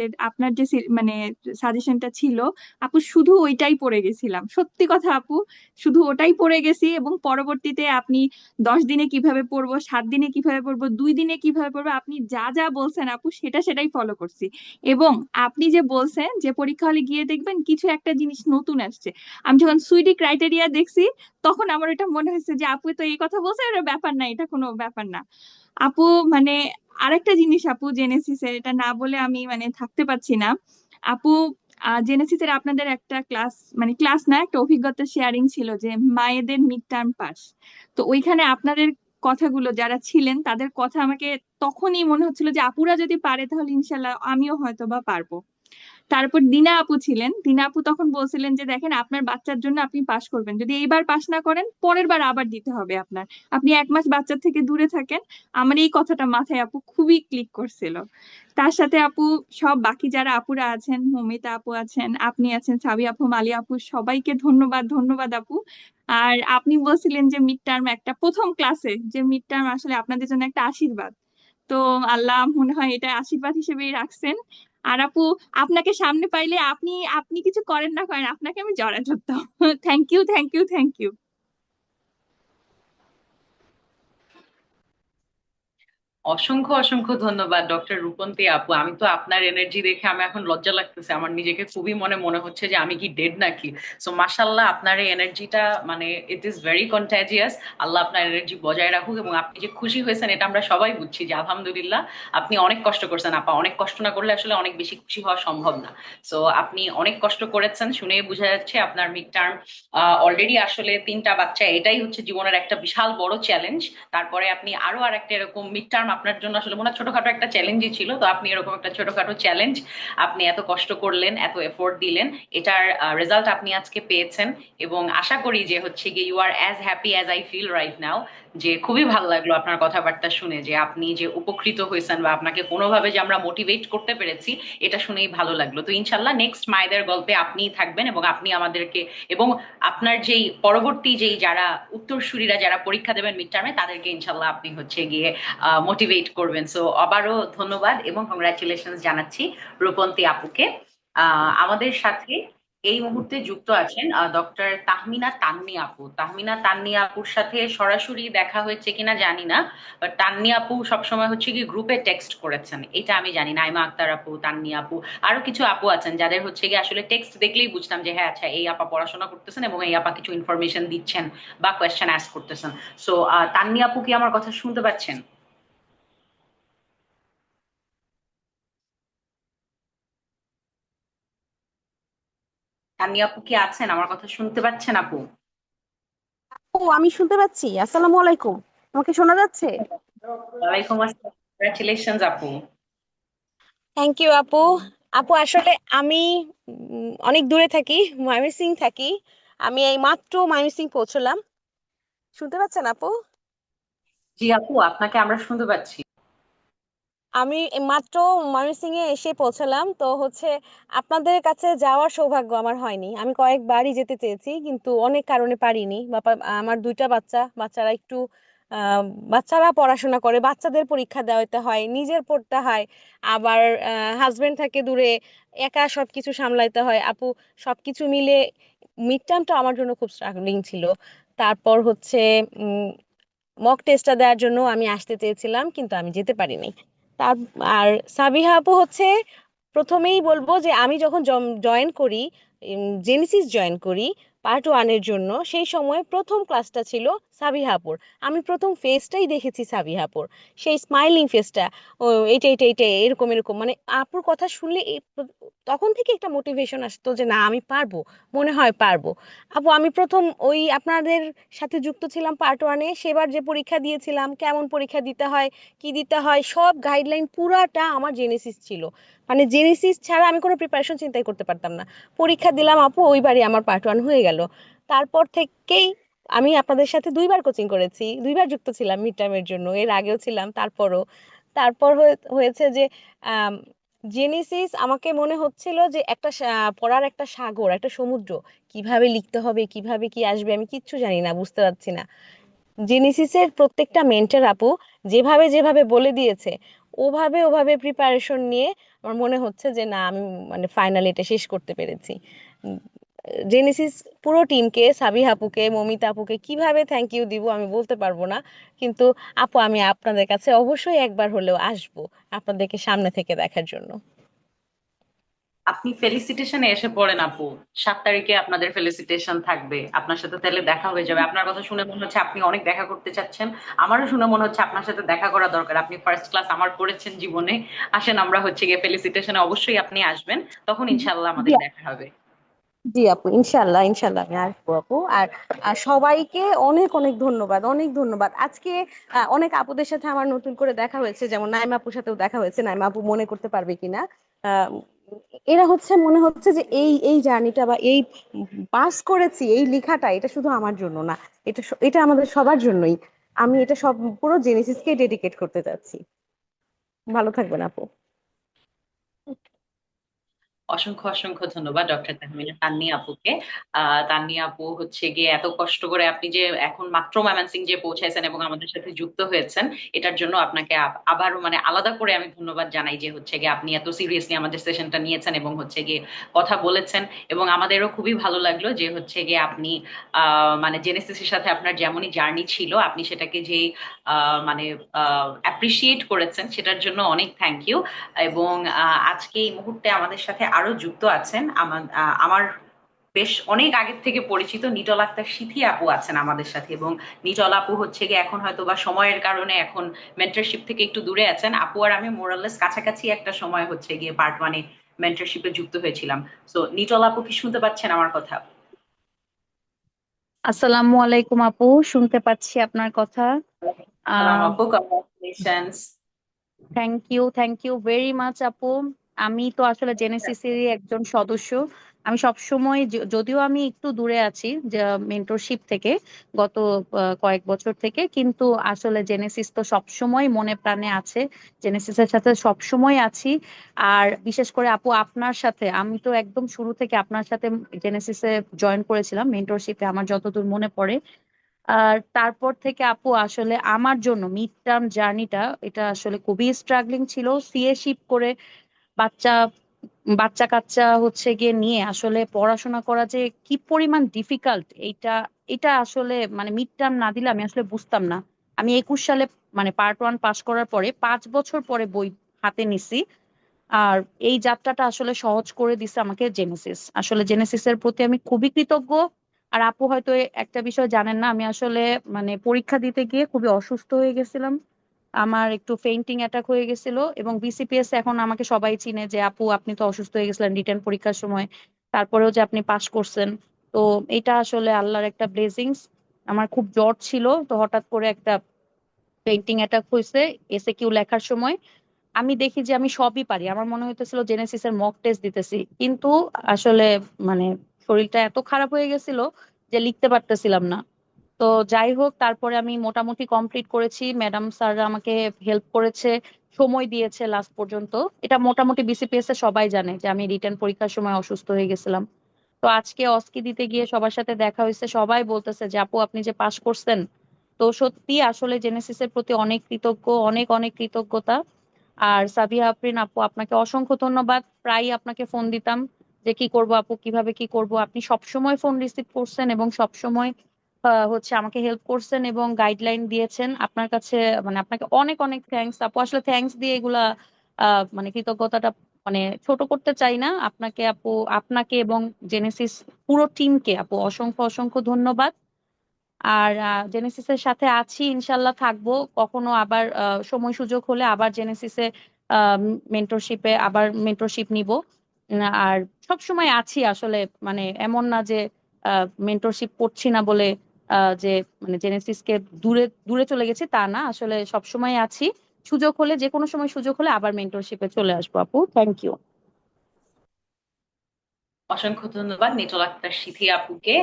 যে মানে সাজেশনটা ছিল, আপু শুধু ওইটাই পড়ে গেছিলাম, সত্যি কথা আপু, শুধু ওটাই পড়ে গেছি। এবং পরবর্তীতে আপনি 10 দিনে কিভাবে পড়বো, 7 দিনে কিভাবে পড়বো, 2 দিনে কিভাবে পড়বো, আপনি যা যা বলছেন আপু সেটাই ফলো করছি। এবং আপনি যে বলছেন যে পরীক্ষা হলে গিয়ে দেখবেন কিছু একটা জিনিস নতুন আসছে, আমি যখন সুইডি ক্রাইটেরিয়া দেখছি তখন আমার এটা মনে হয়েছে যে আপু তো এই কথা বলছে, এটা ব্যাপার না, এটা কোনো ব্যাপার না আপু। মানে আরেকটা জিনিস আপু জেনেসিসের, এটা না বলে আমি মানে থাকতে পারছি না আপু। জেনেসিসের আপনাদের একটা ক্লাস, মানে ক্লাস না, একটা অভিজ্ঞতা শেয়ারিং ছিল যে মায়েদের মিড টার্ম পাস। তো ওইখানে আপনাদের কথাগুলো, যারা ছিলেন তাদের কথা আমাকে তখনই মনে হচ্ছিল যে আপুরা যদি পারে তাহলে ইনশাল্লাহ আমিও হয়তো বা পারবো। তারপর দিনা আপু ছিলেন, দিনা আপু তখন বলছিলেন যে দেখেন আপনার বাচ্চার জন্য আপনি পাশ করবেন, যদি এইবার পাশ না করেন পরের বার আবার দিতে হবে আপনার, আপনি 1 মাস বাচ্চার থেকে দূরে থাকেন। আমার এই কথাটা মাথায় আপু খুবই ক্লিক করছিল। তার সাথে আপু সব বাকি যারা আপুরা আছেন, মমিতা আপু আছেন, আপনি আছেন, সাবি আপু, মালি আপু, সবাইকে ধন্যবাদ, ধন্যবাদ আপু। আর আপনি বলছিলেন যে মিড টার্ম, একটা প্রথম ক্লাসে যে মিড টার্ম আসলে আপনাদের জন্য একটা আশীর্বাদ। তো আল্লাহ মনে হয় এটা আশীর্বাদ হিসেবেই রাখছেন। আর আপু আপনাকে সামনে পাইলে আপনি আপনি কিছু করেন না করেন, আপনাকে আমি জড়ায় ধরতাম। Thank you, thank you, thank you. অসংখ্য অসংখ্য ধন্যবাদ ডক্টর রূপন্তী আপু। আমি তো আপনার এনার্জি দেখে আমি এখন লজ্জা লাগতেছে, আমার নিজেকে খুবই মনে মনে হচ্ছে যে আমি কি ডেড নাকি। সো মাশাল্লাহ, আপনার এই এনার্জিটা মানে ইট ইজ ভেরি কন্টাজিয়াস। আল্লাহ আপনার এনার্জি বজায় রাখুক, এবং আপনি যে খুশি হয়েছেন এটা আমরা সবাই বুঝছি যে আলহামদুলিল্লাহ। আপনি অনেক কষ্ট করছেন আপা, অনেক কষ্ট না করলে আসলে অনেক বেশি খুশি হওয়া সম্ভব না। সো আপনি অনেক কষ্ট করেছেন, শুনেই বোঝা যাচ্ছে। আপনার মিড টার্ম অলরেডি আসলে 3টা বাচ্চা, এটাই হচ্ছে জীবনের একটা বিশাল বড় চ্যালেঞ্জ। তারপরে আপনি আরো আর একটা এরকম মিড টার্ম, আপনার জন্য আসলে মনে হয় ছোটখাটো একটা চ্যালেঞ্জই ছিল, তো আপনি এরকম একটা ছোটখাটো চ্যালেঞ্জ, আপনি এত কষ্ট করলেন, এত এফোর্ট দিলেন, এটার রেজাল্ট আপনি আজকে পেয়েছেন। এবং আশা করি যে হচ্ছে গিয়ে you are as happy as I feel right now. যে খুবই ভালো লাগলো আপনার কথাবার্তা শুনে, যে আপনি যে উপকৃত হয়েছেন বা আপনাকে কোনোভাবে যে আমরা মোটিভেট করতে পেরেছি, এটা শুনেই ভালো লাগলো। তো ইনশাল্লাহ নেক্সট মায়েদের গল্পে আপনিই থাকবেন, এবং আপনি আমাদেরকে, এবং আপনার যেই পরবর্তী যেই যারা উত্তরসূরিরা যারা পরীক্ষা দেবেন মিড টার্মে, তাদেরকে ইনশাল্লাহ আপনি হচ্ছে গিয়ে মোটিভেট করবেন। সো আবারও ধন্যবাদ এবং কংগ্রাচুলেশন জানাচ্ছি রূপন্তী আপুকে। আমাদের সাথে এই মুহূর্তে যুক্ত আছেন ডক্টর তাহমিনা তান্নি আপু। তাহমিনা তান্নি আপুর সাথে সরাসরি দেখা হয়েছে কিনা জানি না, বাট তান্নি আপু সবসময় হচ্ছে কি গ্রুপে টেক্সট করেছেন, এটা আমি জানি। নাইমা আক্তার আপু, তান্নি আপু, আরো কিছু আপু আছেন যাদের হচ্ছে গিয়ে আসলে টেক্সট দেখলেই বুঝতাম যে হ্যাঁ আচ্ছা এই আপা পড়াশোনা করতেছেন এবং এই আপা কিছু ইনফরমেশন দিচ্ছেন বা কোয়েশ্চেন আস্ক করতেছেন। সো তান্নি আপু কি আমার কথা শুনতে পাচ্ছেন? তান্নি আপু কি আছেন? আমার কথা শুনতে পাচ্ছেন আপু? ও, আমি শুনতে পাচ্ছি। আসসালামু আলাইকুম। আমাকে শোনা যাচ্ছে? ওয়ালাইকুম আসসালাম, কংগ্রাচুলেশন আপু। থ্যাংক ইউ আপু। আপু আসলে আমি অনেক দূরে থাকি, ময়মনসিং থাকি। আমি এই মাত্র ময়মনসিং পৌঁছলাম। শুনতে পাচ্ছেন আপু? জি আপু, আপনাকে আমরা শুনতে পাচ্ছি। আমি এই মাত্র ময়মনসিং এ এসে পৌঁছালাম। তো হচ্ছে আপনাদের কাছে যাওয়ার সৌভাগ্য আমার হয়নি। আমি কয়েকবারই যেতে চেয়েছি কিন্তু অনেক কারণে পারিনি। আমার 2টা বাচ্চারা একটু আহ, বাচ্চারা পড়াশোনা করে, বাচ্চাদের পরীক্ষা দেওয়াতে হয়, নিজের পড়তে হয়, আবার হাজবেন্ড থাকে দূরে, একা সবকিছু সামলাইতে হয় আপু। সবকিছু মিলে মিড টার্মটা আমার জন্য খুব স্ট্রাগলিং ছিল। তারপর হচ্ছে মক টেস্টটা দেওয়ার জন্য আমি আসতে চেয়েছিলাম কিন্তু আমি যেতে পারিনি। তার আর সাবিহা আপু হচ্ছে, প্রথমেই বলবো যে আমি যখন জয়েন করি, জেনেসিস জয়েন করি পার্ট 1 এর জন্য, সেই সময় প্রথম ক্লাসটা ছিল সাবিহা আপুর। আমি প্রথম ফেসটাই দেখেছি সাবিহা আপুর, সেই স্মাইলিং ফেসটা। ও এইটা এইটা এইটা এরকম এরকম, মানে আপুর কথা শুনলে তখন থেকে একটা মোটিভেশন আসতো যে না আমি পারবো, মনে হয় পারবো। আপু আমি প্রথম ওই আপনাদের সাথে যুক্ত ছিলাম পার্ট 1-এ, সেবার যে পরীক্ষা দিয়েছিলাম, কেমন পরীক্ষা দিতে হয়, কি দিতে হয়, সব গাইডলাইন পুরাটা আমার জেনেসিস ছিল। মানে জেনেসিস ছাড়া আমি কোনো প্রিপারেশন চিন্তাই করতে পারতাম না। পরীক্ষা দিলাম আপু, ওইবারই আমার পার্ট 1 হয়ে গেল। তারপর থেকেই আমি আপনাদের সাথে 2বার কোচিং করেছি, 2বার যুক্ত ছিলাম মিড টার্মের জন্য, এর আগেও ছিলাম, তারপর হয়েছে যে জেনেসিস আমাকে মনে হচ্ছিল যে একটা পড়ার একটা সাগর, একটা সমুদ্র। কিভাবে লিখতে হবে, কিভাবে কি আসবে, আমি কিচ্ছু জানি না, বুঝতে পারছি না। জেনেসিসের প্রত্যেকটা মেন্টর আপু যেভাবে যেভাবে বলে দিয়েছে ওভাবে ওভাবে প্রিপারেশন নিয়ে আমার মনে হচ্ছে যে না আমি মানে ফাইনালি এটা শেষ করতে পেরেছি। উম, জেনেসিস পুরো টিমকে, সাবিহা আপুকে, মমিতা আপুকে কিভাবে থ্যাংক ইউ দিব আমি বলতে পারবো না, কিন্তু আপু আমি আপনাদের কাছে অবশ্যই একবার হলেও আসবো আপনাদেরকে সামনে থেকে দেখার জন্য। আপনি ফেলিসিটেশনে এসে পড়েন আপু। 7 তারিখে আপনাদের ফেলিসিটেশন থাকবে, আপনার সাথে তাহলে দেখা হয়ে যাবে। আপনার কথা শুনে মনে হচ্ছে আপনি অনেক দেখা করতে চাচ্ছেন, আমারও শুনে মনে হচ্ছে আপনার সাথে দেখা করা দরকার। আপনি ফার্স্ট ক্লাস আমার করেছেন জীবনে। আসেন আমরা হচ্ছে গিয়ে ফেলিসিটেশনে অবশ্যই আপনি আসবেন, তখন ইনশাল্লাহ জি আমাদের দেখা হবে। জি আপু, ইনশাল্লাহ ইনশাল্লাহ আমি আসবো আপু। আর সবাইকে অনেক অনেক ধন্যবাদ, অনেক ধন্যবাদ। আজকে অনেক আপুদের সাথে আমার নতুন করে দেখা হয়েছে, যেমন নাইমা আপুর সাথেও দেখা হয়েছে, নাইমা আপু মনে করতে পারবে কিনা। আহ, এরা হচ্ছে মনে হচ্ছে যে এই এই জার্নিটা বা এই পাস করেছি এই লেখাটা এটা শুধু আমার জন্য না, এটা আমাদের সবার জন্যই। আমি এটা সব পুরো জেনেসিসকে ডেডিকেট করতে চাচ্ছি। ভালো থাকবেন আপু। অসংখ্য অসংখ্য ধন্যবাদ ডক্টর তাহমিনা তান্নি আপুকে। তান্নি আপু হচ্ছে গিয়ে এত কষ্ট করে আপনি যে এখন মাত্র ময়মনসিং যে পৌঁছাইছেন এবং আমাদের সাথে যুক্ত হয়েছেন, এটার জন্য আপনাকে আবারও মানে আলাদা করে আমি ধন্যবাদ জানাই যে হচ্ছে গিয়ে আপনি এত সিরিয়াসলি আমাদের সেশনটা নিয়েছেন এবং হচ্ছে গিয়ে কথা বলেছেন। এবং আমাদেরও খুবই ভালো লাগলো যে হচ্ছে গিয়ে আপনি মানে জেনেসিসের সাথে আপনার যেমনই জার্নি ছিল আপনি সেটাকে যে মানে অ্যাপ্রিসিয়েট করেছেন, সেটার জন্য অনেক থ্যাংক ইউ। এবং আজকে এই মুহূর্তে আমাদের সাথে আরো যুক্ত আছেন আমার বেশ অনেক আগের থেকে পরিচিত নিটল আক্তার সিথি আপু আছেন আমাদের সাথে। এবং নিটল আপু হচ্ছে গিয়ে এখন হয়তো বা সময়ের কারণে এখন মেন্টরশিপ থেকে একটু দূরে আছেন। আপু আর আমি মোরাললেস কাছাকাছি একটা সময় হচ্ছে গিয়ে পার্ট 1-এ মেন্টরশিপে যুক্ত হয়েছিলাম। সো নিটল আপু কি শুনতে পাচ্ছেন আমার কথা? আসসালামু আলাইকুম আপু, শুনতে পাচ্ছি আপনার কথা। সালাম আহ আপু, congratulations. Thank you very much আপু। আমি তো আসলে জেনেসিসেরই একজন সদস্য। আমি সব সময় যদিও আমি একটু দূরে আছি যে মেন্টরশিপ থেকে গত কয়েক বছর থেকে, কিন্তু আসলে জেনেসিস তো সব সময় মনে প্রাণে আছে, জেনেসিসের সাথে সব সময় আছি। আর বিশেষ করে আপু আপনার সাথে আমি তো একদম শুরু থেকে আপনার সাথে জেনেসিসে জয়েন করেছিলাম মেন্টরশিপে, আমার যতদূর মনে পড়ে। আর তারপর থেকে আপু আসলে আমার জন্য মিড টার্ম জার্নিটা এটা আসলে খুবই স্ট্রাগলিং ছিল। সিএ শিফট করে বাচ্চা বাচ্চা কাচ্চা হচ্ছে গিয়ে নিয়ে আসলে পড়াশোনা করা যে কি পরিমাণ ডিফিকাল্ট, এইটা এটা আসলে মানে মিড টার্ম না দিলে আমি আসলে বুঝতাম না। আমি 21 সালে মানে পার্ট 1 পাস করার পরে 5 বছর পরে বই হাতে নিছি। আর এই যাত্রাটা আসলে সহজ করে দিছে আমাকে জেনেসিস। আসলে জেনেসিসের প্রতি আমি খুবই কৃতজ্ঞ। আর আপু হয়তো একটা বিষয় জানেন না, আমি আসলে মানে পরীক্ষা দিতে গিয়ে খুবই অসুস্থ হয়ে গেছিলাম। আমার একটু ফেইন্টিং অ্যাটাক হয়ে গেছিল এবং বিসিপিএস এখন আমাকে সবাই চিনে যে আপু আপনি তো অসুস্থ হয়ে গেছিলেন রিটেন পরীক্ষার সময়, তারপরেও যে আপনি পাশ করছেন। তো এটা আসলে আল্লাহর একটা ব্লেসিংস। আমার খুব জ্বর ছিল, তো হঠাৎ করে একটা ফেইন্টিং অ্যাটাক হয়েছে এসএ কিউ লেখার সময়। আমি দেখি যে আমি সবই পারি, আমার মনে হইতেছিল জেনেসিস এর মক টেস্ট দিতেছি, কিন্তু আসলে মানে শরীরটা এত খারাপ হয়ে গেছিল যে লিখতে পারতেছিলাম না। তো যাই হোক, তারপরে আমি মোটামুটি কমপ্লিট করেছি, ম্যাডাম স্যাররা আমাকে হেল্প করেছে, সময় দিয়েছে লাস্ট পর্যন্ত। এটা মোটামুটি বিসিপিএস এ সবাই জানে যে আমি রিটেন পরীক্ষার সময় অসুস্থ হয়ে গেছিলাম। তো আজকে অস্কি দিতে গিয়ে সবার সাথে দেখা হয়েছে, সবাই বলতেছে যে আপু আপনি যে পাশ করছেন। তো সত্যি আসলে জেনেসিসের প্রতি অনেক কৃতজ্ঞ, অনেক অনেক কৃতজ্ঞতা। আর সাবিহা আফরিন আপু আপনাকে অসংখ্য ধন্যবাদ। প্রায়ই আপনাকে ফোন দিতাম যে কি করব আপু, কিভাবে কি করব, আপনি সবসময় ফোন রিসিভ করছেন এবং সবসময় হচ্ছে আমাকে হেল্প করছেন এবং গাইডলাইন দিয়েছেন। আপনার কাছে মানে আপনাকে অনেক অনেক থ্যাঙ্কস আপু। আসলে থ্যাঙ্কস দিয়ে এগুলা মানে কৃতজ্ঞতাটা মানে ছোট করতে চাই না। আপনাকে আপু, আপনাকে এবং জেনেসিস পুরো টিমকে আপু অসংখ্য অসংখ্য ধন্যবাদ। আর জেনেসিসের সাথে আছি, ইনশাল্লাহ থাকবো। কখনো আবার সময় সুযোগ হলে আবার জেনেসিসে মেন্টরশিপে আবার মেন্টরশিপ নিব। আর সব সময় আছি আসলে, মানে এমন না যে মেন্টরশিপ করছি না বলে যে মানে জেনেসিসকে দূরে দূরে চলে গেছি তা না, আসলে সব সময় আছি। সুযোগ হলে, যে কোনো সময় সুযোগ হলে আবার মেন্টরশিপে চলে আসবো আপু। Thank you. অসংখ্য ধন্যবাদ নিটল আক্তার সিথি আপুকে।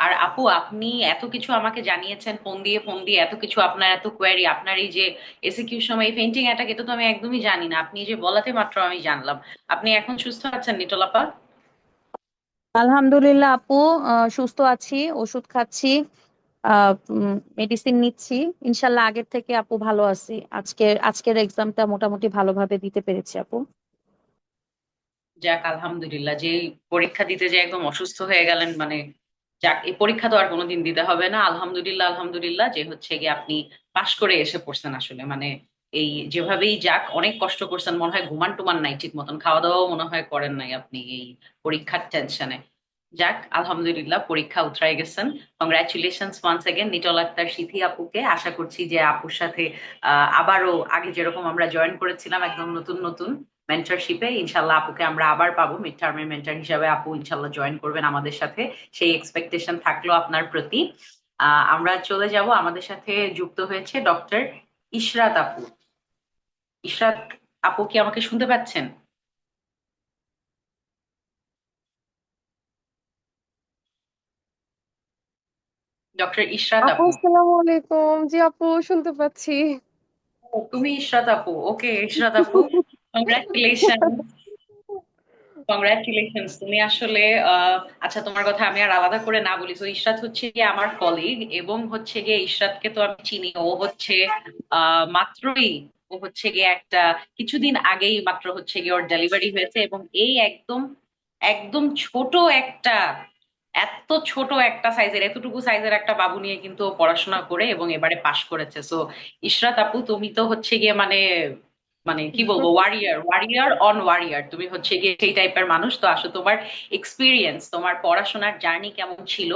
আর আপু আপনি এত কিছু আমাকে জানিয়েছেন, ফোন দিয়ে ফোন দিয়ে এত কিছু, আপনার এত কোয়ারি, আপনার এই যে এসিকিউর সময় পেন্টিং অ্যাটাক, এটা তো আমি একদমই জানি না। আপনি যে বলাতে মাত্র আমি জানলাম। আপনি এখন সুস্থ আছেন নিটল আপা? আলহামদুলিল্লাহ আপু, সুস্থ আছি, ওষুধ খাচ্ছি। মেডিসিন নিচ্ছি, ইনশাল্লাহ আগের থেকে আপু ভালো আছি। আজকের এক্সামটা মোটামুটি ভালোভাবে দিতে পেরেছি আপু। যাক আলহামদুলিল্লাহ, যে পরীক্ষা দিতে যে একদম অসুস্থ হয়ে গেলেন, মানে যাক এই পরীক্ষা তো আর কোনোদিন দিতে হবে না। আলহামদুলিল্লাহ আলহামদুলিল্লাহ যে হচ্ছে গিয়ে আপনি পাশ করে এসে পড়ছেন। আসলে মানে এই যেভাবেই যাক অনেক কষ্ট করছেন, মনে হয় ঘুমান টুমান নাই ঠিক মতন, খাওয়া দাওয়াও মনে হয় করেন নাই আপনি এই পরীক্ষার টেনশনে। যাক আলহামদুলিল্লাহ পরীক্ষা উতরাই গেছেন। Congratulations once again Nitol Akter Sithi আপুকে। আশা করছি যে আপুর সাথে আবারও আগে যেরকম আমরা জয়েন করেছিলাম একদম নতুন নতুন মেন্টরশিপে, ইনশাল্লাহ আপুকে আমরা আবার পাবো মিড টার্মের মেন্টর হিসাবে। আপু ইনশাল্লাহ জয়েন করবেন আমাদের সাথে, সেই এক্সপেকটেশন থাকলো আপনার প্রতি। আমরা চলে যাব, আমাদের সাথে যুক্ত হয়েছে ডক্টর ইশরাত আপু। ইশরাত আপু কি আমাকে শুনতে পাচ্ছেন? ডক্টর ইশরাত আপু আপু। আসসালামু আলাইকুম। জি আপু, শুনতে পাচ্ছি। ও, তুমি ইশরাত আপু, ওকে ইশরাত আপু, কংগ্রাচুলেশন। কংগ্রাচুলেশনস, তুমি আসলে আচ্ছা তোমার কথা আমি আর আলাদা করে না বলি, তো ইশরাত হচ্ছে গিয়ে আমার কলিগ, এবং হচ্ছে গিয়ে ইশরাতকে তো আমি চিনি। ও হচ্ছে মাত্রই, ও হচ্ছে গিয়ে একটা কিছুদিন আগেই মাত্র হচ্ছে গিয়ে ওর ডেলিভারি হয়েছে, এবং এই একদম একদম ছোট একটা, এত ছোট একটা সাইজের, এতটুকু সাইজের একটা বাবু নিয়ে কিন্তু ও পড়াশোনা করে এবং এবারে পাশ করেছে। সো ইশরাত আপু তুমি তো হচ্ছে গিয়ে মানে মানে কি বলবো, ওয়ারিয়ার, ওয়ারিয়ার অন ওয়ারিয়ার, তুমি হচ্ছে গিয়ে সেই টাইপের মানুষ। তো আসলে তোমার এক্সপিরিয়েন্স, তোমার পড়াশোনার জার্নি কেমন ছিল,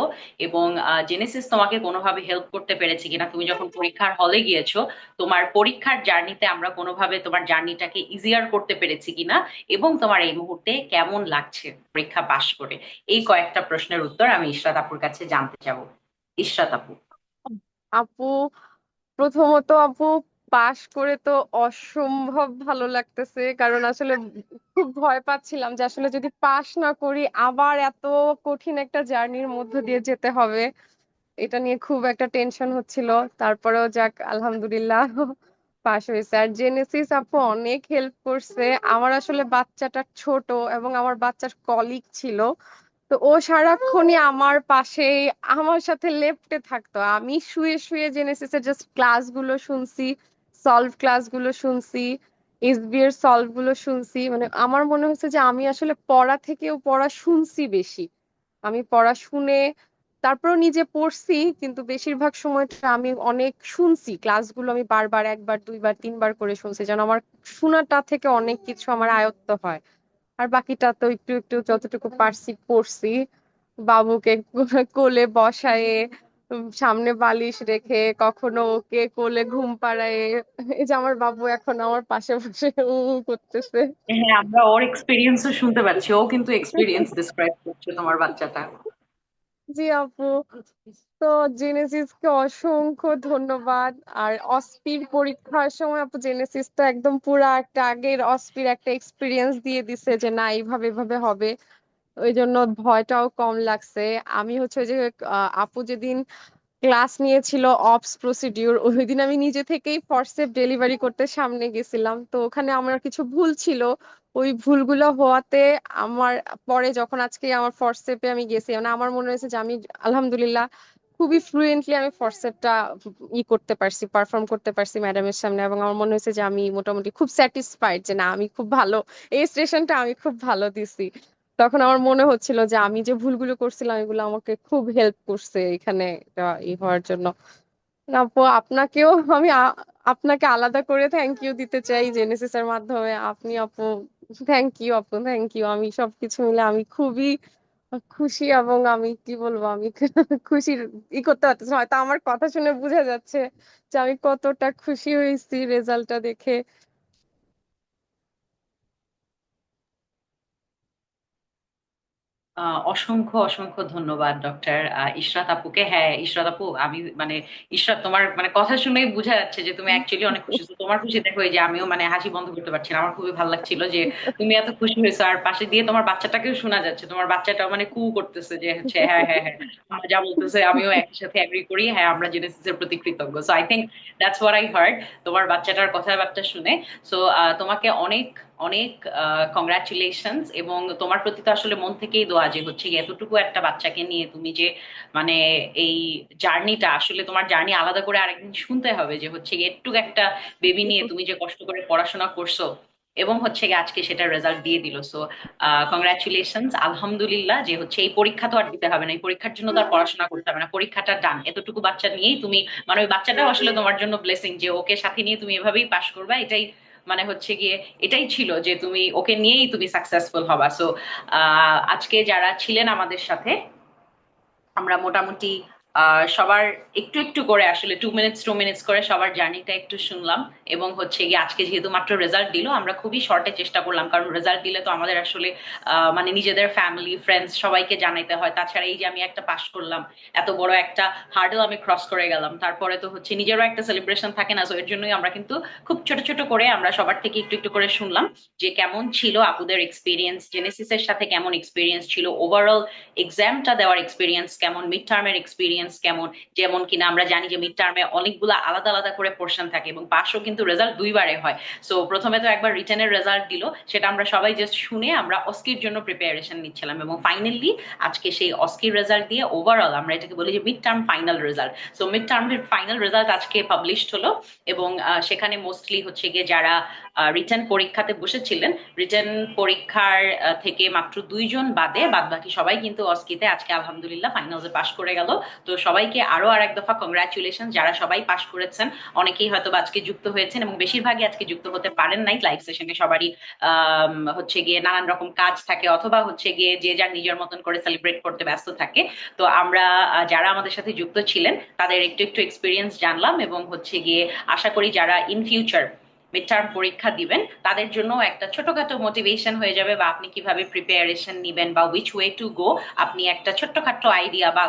এবং জেনেসিস তোমাকে কোনোভাবে হেল্প করতে পেরেছে কিনা, তুমি যখন পরীক্ষার হলে গিয়েছো তোমার পরীক্ষার জার্নিতে আমরা কোনোভাবে তোমার জার্নিটাকে ইজিয়ার করতে পেরেছি কিনা, এবং তোমার এই মুহূর্তে কেমন লাগছে পরীক্ষা পাশ করে, এই কয়েকটা প্রশ্নের উত্তর আমি ইশরাত আপুর কাছে জানতে চাবো। ইশরাত আপু। আপু, প্রথমত আপু, পাশ করে তো অসম্ভব ভালো লাগতেছে, কারণ আসলে খুব ভয় পাচ্ছিলাম যে আসলে যদি পাশ না করি আবার এত কঠিন একটা জার্নির মধ্য দিয়ে যেতে হবে। এটা নিয়ে খুব একটা টেনশন হচ্ছিল। তারপরেও যাক আলহামদুলিল্লাহ পাশ হয়েছে। আর জেনেসিস আপু অনেক হেল্প করছে। আমার আসলে বাচ্চাটা ছোট এবং আমার বাচ্চার কলিগ ছিল, তো ও সারাক্ষণই আমার পাশেই আমার সাথে লেপ্টে থাকতো। আমি শুয়ে শুয়ে জেনেসিস এর জাস্ট ক্লাসগুলো শুনছি, সলভ ক্লাসগুলো শুনছি, এসবি এর সলভ গুলো শুনছি। মানে আমার মনে হচ্ছে যে আমি আসলে পড়া থেকেও পড়া শুনছি বেশি। আমি পড়া শুনে তারপরও নিজে পড়ছি, কিন্তু বেশিরভাগ সময়টা আমি অনেক শুনছি। ক্লাসগুলো আমি বারবার, একবার, দুইবার, তিনবার করে শুনছি, যেন আমার শোনাটা থেকে অনেক কিছু আমার আয়ত্ত হয়। আর বাকিটা তো একটু একটু যতটুকু পারছি পড়ছি। বাবুকে কোলে বসায়ে, সামনে বালিশ রেখে, কখনো ওকে কোলে ঘুম পাড়ায়ে। এই যে আমার বাবু এখন আমার পাশে বসে করতেছে। হ্যাঁ, আমরা ওর এক্সপিরিয়েন্সও শুনতে পাচ্ছি, ও কিন্তু এক্সপিরিয়েন্স ডিসক্রাইব করছে তোমার বাচ্চাটা। জি আপু। তো জেনেসিসকে অসংখ্য ধন্যবাদ। আর অস্পির পরীক্ষার সময় আপু জেনেসিস তো একদম পুরা একটা আগের অস্পির একটা এক্সপিরিয়েন্স দিয়ে দিছে যে না এইভাবে এভাবে হবে। ওই জন্য ভয়টাও কম লাগছে। আমি হচ্ছে ওই যে আপু যেদিন ক্লাস নিয়েছিল অপস প্রসিডিউর, ওই দিন আমি নিজে থেকেই ফরসেপ ডেলিভারি করতে সামনে গেছিলাম। তো ওখানে আমার কিছু ভুল ছিল, ওই ভুলগুলো হওয়াতে আমার পরে যখন আজকে আমার ফরসেপে আমি গেছি, মানে আমার মনে হয়েছে যে আমি আলহামদুলিল্লাহ খুবই ফ্লুয়েন্টলি আমি ফরসেপটা করতে পারছি, পারফর্ম করতে পারছি ম্যাডামের সামনে। এবং আমার মনে হয়েছে যে আমি মোটামুটি খুব স্যাটিসফাইড যে না আমি খুব ভালো, এই স্টেশনটা আমি খুব ভালো দিছি। তখন আমার মনে হচ্ছিল যে আমি যে ভুলগুলো করছিলাম এগুলো আমাকে খুব হেল্প করছে এখানে হওয়ার জন্য। আপু আপনাকেও আমি আপনাকে আলাদা করে থ্যাংক ইউ দিতে চাই জেনেসিস এর মাধ্যমে। আপনি আপু, থ্যাংক ইউ আপু, থ্যাংক ইউ। আমি সবকিছু মিলে আমি খুবই খুশি, এবং আমি কি বলবো, আমি খুশির করতে পারতেছি না। হয়তো আমার কথা শুনে বোঝা যাচ্ছে যে আমি কতটা খুশি হয়েছি রেজাল্টটা দেখে। অসংখ্য অসংখ্য ধন্যবাদ ডক্টর ইশরাত আপুকে। হ্যাঁ ইশরাত আপু, আমি মানে ইশরাত তোমার মানে কথা শুনেই বোঝা যাচ্ছে যে তুমি অ্যাকচুয়ালি অনেক খুশি। তো তোমার খুশি দেখো এই যে আমিও মানে হাসি বন্ধ করতে পারছি না, আমার খুবই ভালো লাগছিল যে তুমি এত খুশি হয়েছো। আর পাশে দিয়ে তোমার বাচ্চাটাকেও শোনা যাচ্ছে, তোমার বাচ্চাটাও মানে কু করতেছে যে হচ্ছে হ্যাঁ হ্যাঁ হ্যাঁ আমরা যা বলতেছে আমিও একই সাথে এগ্রি করি, হ্যাঁ আমরা জেনেসিসের প্রতি কৃতজ্ঞ। So I think that's what I hard তোমার বাচ্চাটার কথাবার্তা শুনে। সো তোমাকে অনেক অনেক কংগ্রাচুলেশনস, এবং তোমার প্রতি তো আসলে মন থেকেই দোয়া যে হচ্ছে গিয়ে এতটুকু একটা বাচ্চাকে নিয়ে তুমি যে মানে এই জার্নিটা, আসলে তোমার জার্নি আলাদা করে আরেকদিন শুনতে হবে যে হচ্ছে গিয়ে একটু একটা বেবি নিয়ে তুমি যে কষ্ট করে পড়াশোনা করছো এবং হচ্ছে গিয়ে আজকে সেটা রেজাল্ট দিয়ে দিল। সো কংগ্রাচুলেশনস, আলহামদুলিল্লাহ, যে হচ্ছে এই পরীক্ষা তো আর দিতে হবে না, এই পরীক্ষার জন্য তো আর পড়াশোনা করতে হবে না, পরীক্ষাটা ডান। এতটুকু বাচ্চা নিয়েই তুমি মানে ওই বাচ্চাটাও আসলে তোমার জন্য ব্লেসিং যে ওকে সাথে নিয়ে তুমি এভাবেই পাশ করবা, এটাই মানে হচ্ছে গিয়ে এটাই ছিল যে তুমি ওকে নিয়েই তুমি সাকসেসফুল হবা। সো আজকে যারা ছিলেন আমাদের সাথে, আমরা মোটামুটি সবার একটু একটু করে আসলে 2 মিনিটস করে সবার জার্নিটা একটু শুনলাম, এবং হচ্ছে গিয়ে আজকে যেহেতু মাত্র রেজাল্ট দিল, আমরা খুবই শর্টে চেষ্টা করলাম, কারণ রেজাল্ট দিলে তো আমাদের আসলে মানে নিজেদের ফ্যামিলি ফ্রেন্ডস সবাইকে জানাইতে হয়। তাছাড়া এই যে আমি একটা পাশ করলাম, এত বড় একটা হার্ডল আমি ক্রস করে গেলাম, তারপরে তো হচ্ছে নিজেরও একটা সেলিব্রেশন থাকে না। সো এর জন্যই আমরা কিন্তু খুব ছোট ছোট করে আমরা সবার থেকে একটু একটু করে শুনলাম যে কেমন ছিল আপুদের এক্সপিরিয়েন্স, জেনেসিসের সাথে কেমন এক্সপিরিয়েন্স ছিল, ওভারঅল এক্সামটা দেওয়ার এক্সপিরিয়েন্স কেমন, মিড টার্মের এক্সপিরিয়েন্স কেমন। যেমন কিনা আমরা জানি যে মিড টার্মে অনেকগুলো আলাদা আলাদা করে পোর্শন থাকে এবং পাশও কিন্তু রেজাল্ট দুইবারে হয়। সো প্রথমে তো একবার রিটেনের রেজাল্ট দিল, সেটা আমরা সবাই জাস্ট শুনে আমরা অস্কির জন্য প্রিপারেশন নিচ্ছিলাম, এবং ফাইনালি আজকে সেই অস্কির রেজাল্ট দিয়ে ওভারঅল আমরা এটাকে বলি যে mid term final result. So mid টার্মের ফাইনাল রেজাল্ট আজকে পাবলিশড হলো, এবং সেখানে মোস্টলি হচ্ছে গিয়ে যারা রিটেন পরীক্ষাতে বসেছিলেন, রিটেন পরীক্ষার থেকে মাত্র 2 জন বাদে বাদ বাকি সবাই কিন্তু অস্কিতে আজকে আলহামদুলিল্লাহ ফাইনালসে পাশ করে গেল। তো সবাইকে আরো আর এক দফা কংগ্রাচুলেশন, যারা সবাই পাশ করেছেন। অনেকেই হয়তো আজকে যুক্ত হয়েছেন এবং বেশিরভাগই আজকে যুক্ত হতে পারেন নাই লাইভ সেশনে, সবারই হচ্ছে গিয়ে নানান রকম কাজ থাকে, অথবা হচ্ছে গিয়ে যে যার নিজের মতন করে সেলিব্রেট করতে ব্যস্ত থাকে। তো আমরা যারা আমাদের সাথে যুক্ত ছিলেন তাদের একটু একটু এক্সপিরিয়েন্স জানলাম, এবং হচ্ছে গিয়ে আশা করি যারা ইন ফিউচার মিড টার্ম পরীক্ষা দিবেন তাদের জন্য একটা ছোটখাটো মোটিভেশন হয়ে যাবে, বা আপনি কিভাবে প্রিপারেশন নিবেন বা উইচ ওয়ে টু গো, আপনি একটা ছোট্টখাট্ট আইডিয়া, বা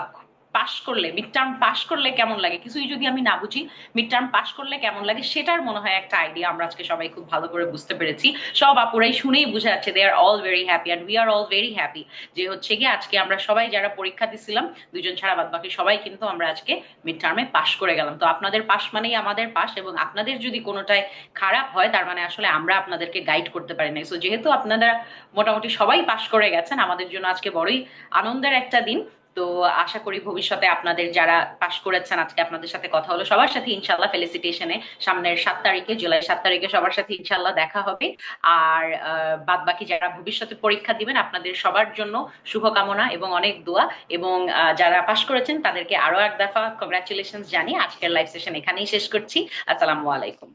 পাশ করলে মিড টার্ম পাশ করলে কেমন লাগে, কিছুই যদি আমি না বুঝি মিড টার্ম পাশ করলে কেমন লাগে, সেটার মনে হয় একটা আইডিয়া আমরা আজকে সবাই খুব ভালো করে বুঝতে পেরেছি। সব আপুরাই শুনেই বুঝে যাচ্ছে they are all very happy and we are all very happy যে হচ্ছে গিয়ে আজকে আমরা সবাই যারা পরীক্ষা দিছিলাম, 2 জন ছাড়া বাদ বাকি সবাই কিন্তু আমরা আজকে মিড টার্মে পাশ করে গেলাম। তো আপনাদের পাশ মানেই আমাদের পাশ, এবং আপনাদের যদি কোনোটায় খারাপ হয় তার মানে আসলে আমরা আপনাদেরকে গাইড করতে পারি নাই। সো যেহেতু আপনারা মোটামুটি সবাই পাশ করে গেছেন, আমাদের জন্য আজকে বড়ই আনন্দের একটা দিন। তো আশা করি ভবিষ্যতে আপনাদের যারা পাশ করেছেন, আজকে আপনাদের সাথে কথা হলো, সবার সাথে ইনশাল্লাহ ফেলিসিটেশনে সামনের 7 তারিখে, জুলাই 7 তারিখে সবার সাথে ইনশাল্লাহ দেখা হবে। আর বাদ বাকি যারা ভবিষ্যতে পরীক্ষা দিবেন আপনাদের সবার জন্য শুভকামনা এবং অনেক দোয়া, এবং যারা পাশ করেছেন তাদেরকে আরো এক দফা কংগ্রাচুলেশন জানিয়ে আজকের লাইভ সেশন এখানেই শেষ করছি। আসসালামু আলাইকুম।